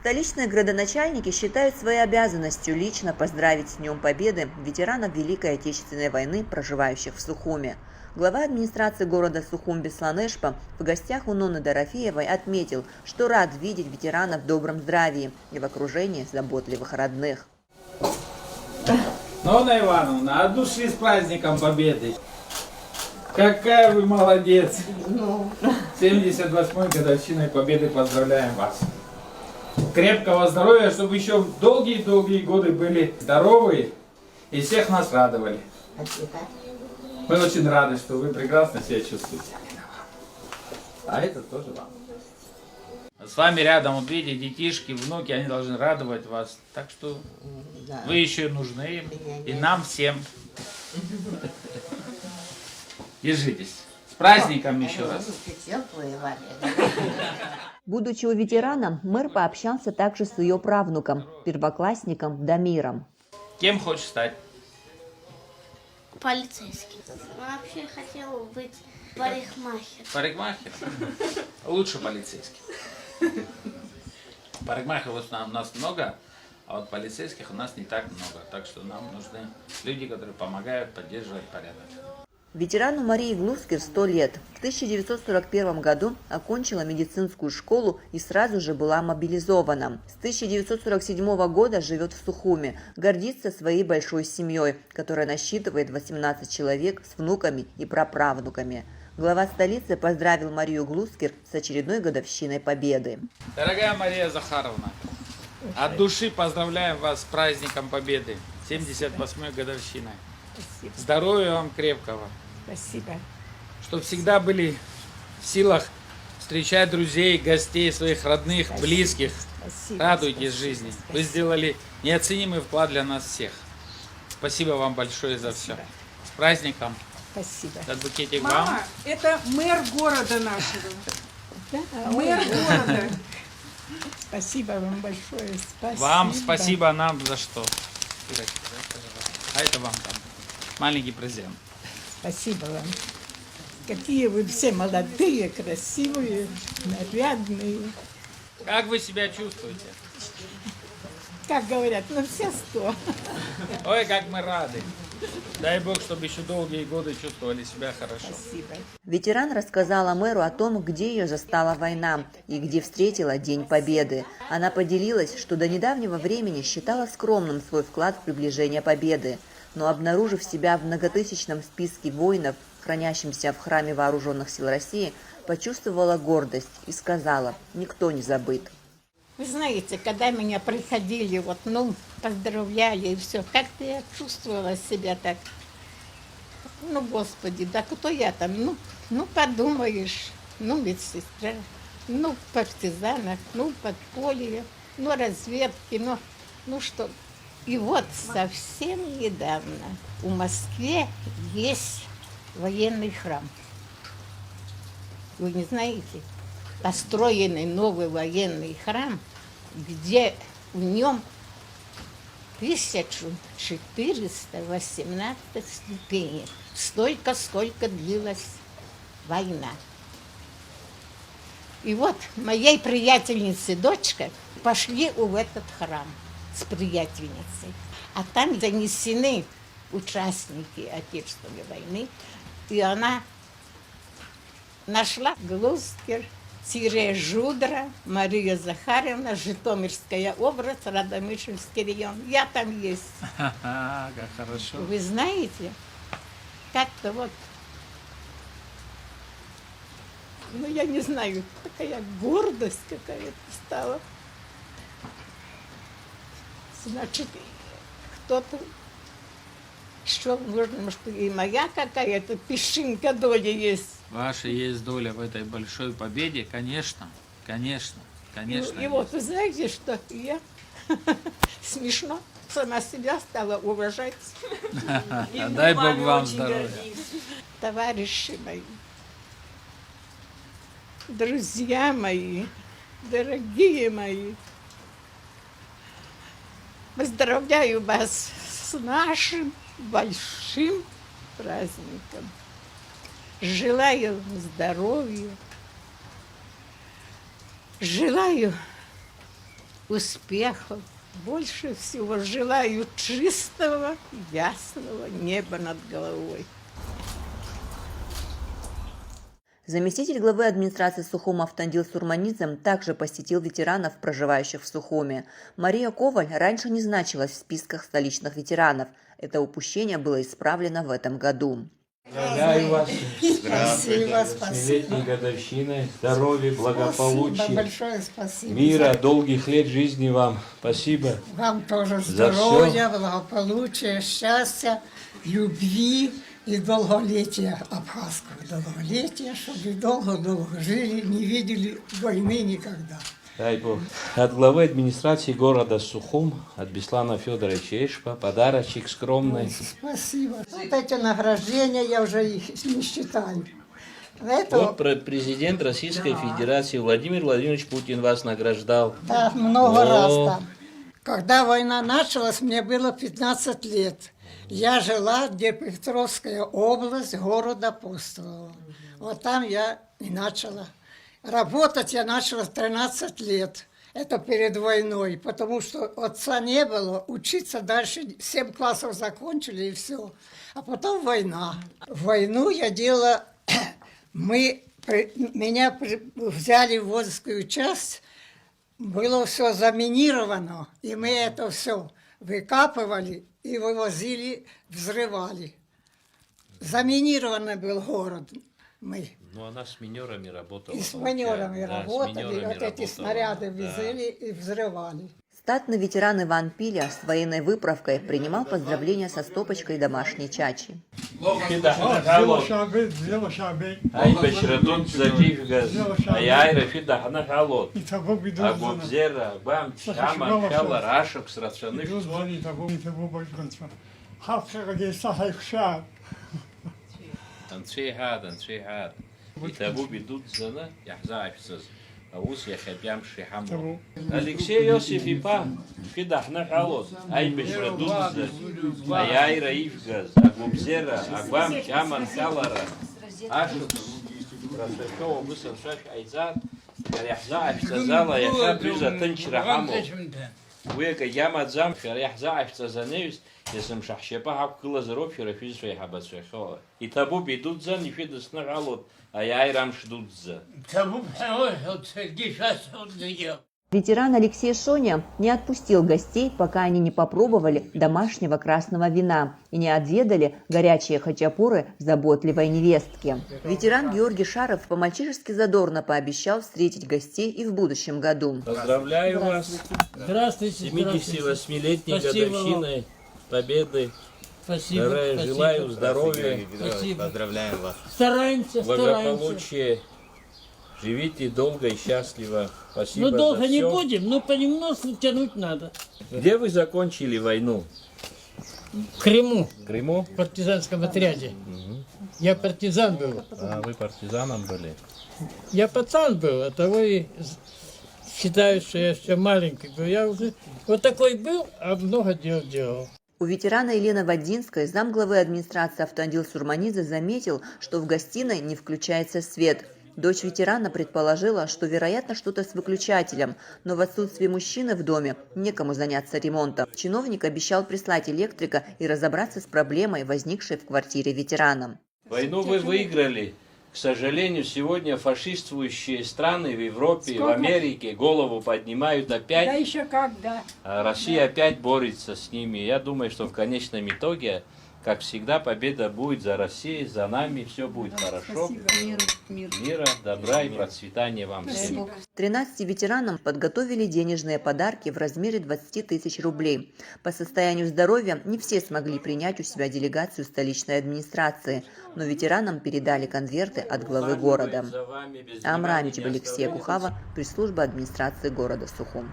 Столичные градоначальники считают своей обязанностью лично поздравить с Днем Победы ветеранов Великой Отечественной войны, проживающих в Сухуми. Глава администрации города Сухум Беслан Эшпа в гостях у Нонны Дорофеевой отметил, что рад видеть ветеранов в добром здравии и в окружении заботливых родных. Нонна Ивановна, от души с праздником Победы! Какая вы молодец! 78-й годовщиной Победы поздравляем вас! Крепкого здоровья, чтобы еще долгие-долгие годы были здоровы и всех нас радовали. Спасибо. Мы очень рады, что вы прекрасно себя чувствуете. А это тоже вам. С вами рядом, вот видите, детишки, внуки, они должны радовать вас. Так что Да. вы еще нужны им и нам всем. Держитесь. С праздником еще раз. Теплые вами. Будучи у ветерана, мэр пообщался также с ее правнуком, первоклассником Дамиром. Кем хочешь стать? Полицейский. Вообще хотел быть парикмахером. Парикмахер? Лучше полицейский. Парикмахеров у нас много, а вот полицейских у нас не так много. Так что нам нужны люди, которые помогают поддерживать порядок. Ветерану Марии Глускер 100 лет. В 1941 году окончила медицинскую школу и сразу же была мобилизована. С 1947 года живет в Сухуми, гордится своей большой семьей, которая насчитывает 18 человек с внуками и праправнуками. Глава столицы поздравил Марию Глускер с очередной годовщиной Победы. Дорогая Мария Захаровна, от души поздравляем вас с праздником Победы, 78-й годовщиной. Спасибо. Здоровья вам крепкого. Спасибо. Чтобы всегда были в силах встречать друзей, гостей, своих родных, Спасибо. близких. Спасибо. Радуйтесь Спасибо. жизни. Спасибо. Вы сделали неоценимый вклад для нас всех. Спасибо вам большое за все. Спасибо. С праздником. Спасибо. Этот букетик Мама, вам. это мэр города нашего. Да? Мэр города. Спасибо вам большое. Спасибо. Вам спасибо, нам за что. А это вам там. Маленький презент. Спасибо вам. Какие вы все молодые, красивые, нарядные. Как вы себя чувствуете? Как говорят, ну все 100. Ой, как мы рады. Дай Бог, чтобы еще долгие годы чувствовали себя хорошо. Спасибо. Ветеран рассказала мэру о том, где ее застала война и где встретила День Победы. Она поделилась, что до недавнего времени считала скромным свой вклад в приближение победы, но обнаружив себя в многотысячном списке воинов, хранящемся в храме Вооруженных сил России, почувствовала гордость и сказала: «Никто не забыт». Вы знаете, когда меня приходили, поздравляли и все, как-то я чувствовала себя так. Господи, да кто я там? Подумаешь, медсестра, в партизанах, подполье, разведки, что. И вот совсем недавно в Москве есть военный храм. Вы не знаете? Построенный новый военный храм, где в нем 1418 ступеней. Столько, сколько длилась война. И вот моей приятельнице дочка пошли в этот храм с приятельницей. А там занесены участники Отечественной войны. И она нашла Глускер, Жудра, Мария Захаровна, Житомирская область, Радомишльский район. Я там есть. Как хорошо. Вы знаете, как-то я не знаю, такая гордость какая-то стала. Значит, кто-то еще, может, и моя какая-то песчинка доли есть. Ваша есть доля в этой большой победе, конечно, конечно, конечно. И вот, вы знаете, что я смешно сама себя стала уважать. Дай Бог вам здоровья. Товарищи мои, друзья мои, дорогие мои, поздравляю вас с нашим большим праздником. Желаю здоровья, желаю успехов. Больше всего желаю чистого, ясного неба над головой. Заместитель главы администрации Сухума Автандил Сурманидзе также посетил ветеранов, проживающих в Сухуме. Мария Коваль раньше не значилась в списках столичных ветеранов. Это упущение было исправлено в этом году. Поздравляю вас Спасибо, с спасибо. летней годовщиной, здоровья, благополучия, Спасибо большое, спасибо. мира, долгих лет жизни вам. Спасибо. Вам тоже За здоровья, благополучия, счастья, любви и долголетия, абхазского долголетия, чтобы долго-долго жили, не видели войны никогда. Дай Бог. От главы администрации города Сухум, от Беслана Федоровича Эшпа, подарочек скромный. Спасибо. Вот эти награждения, я уже их не считаю. Это Вот президент Российской Федерации Владимир Владимирович Путин вас награждал. да, много О. раз там. Когда война началась, мне было 15 лет. Я жила в Днепропетровская область, город Апостолово. Вот там я и начала. Работать я начала в 13 лет. Это перед войной, потому что отца не было. Учиться дальше, 7 классов закончили и все. А потом война. В войну я делала... Меня взяли в воинскую часть, было все заминировано, и мы это все выкапывали и вывозили, взрывали. Заминированный был город мы. Ну, она с минерами работала. И с минерами Да, с работали, минерами вот эти работала. снаряды Да. везли и взрывали. Статный ветеран Иван Пиля с военной выправкой принимал поздравления со стопочкой домашней чачи. Ай, бешредут задивгаз, ай, рафида, хана халот. Агубзера, бам, чама, хала, рашок, срацаны. Анцвейхад. И табу бедут зана, яхза афисаз. Аус яхабям шихаму. Алексей Иосиф Ипа, фида, хана халот. Ай, бешредут зад, ай, раифгаз, агубзера, агбам, чама, хала, ашок. Расшоу быстрый шаг айзат, яхза афисазала, яхабюза тынчрахаму. Века ямадзам, яхза афисазаневис. Если шахшепа хапкила зароб, фирафиз шейхабат шейхова. И табу бедут за, не фидас на галот, а я и рам ждут за. Ветеран Алексей Шоня не отпустил гостей, пока они не попробовали домашнего красного вина и не отведали горячие хачапуры заботливой невестки. Ветеран Георгий Шаров по-мальчишески задорно пообещал встретить гостей и в будущем году. Поздравляю вас Здравствуйте. 78-летней Спасибо годовщиной победы. Спасибо. Желаю здоровья, Спасибо. Поздравляем вас. Стараемся. благополучия. Живите долго и счастливо. Спасибо Ну, долго за не все. будем, но понемножку тянуть надо. Где вы закончили войну? В Крыму, В Крыму? в партизанском отряде. Я партизан был. А вы партизаном были? Я пацан был, а того и считаю, что я еще маленький был. Я уже вот такой был, а много дел делал. У ветерана Елены Вадинской замглавы администрации Автандил Сурманидзе заметил, что в гостиной не включается свет. Дочь ветерана предположила, что, вероятно, что-то с выключателем, но в отсутствие мужчины в доме некому заняться ремонтом. Чиновник обещал прислать электрика и разобраться с проблемой, возникшей в квартире ветерана. Войну вы выиграли. К сожалению, сегодня фашистствующие страны в Европе, в Америке голову поднимают опять. Да еще когда. А Россия опять борется с ними. Я думаю, что в конечном итоге, как всегда, победа будет за Россией, за нами. Все будет хорошо. Мира, добра и процветания вам всем. 13 ветеранам подготовили денежные подарки в размере 20 тысяч рублей. По состоянию здоровья не все смогли принять у себя делегацию столичной администрации, но ветеранам передали конверты от главы города. Амра Амичева, Алексея Кухава, пресс-служба администрации города Сухум.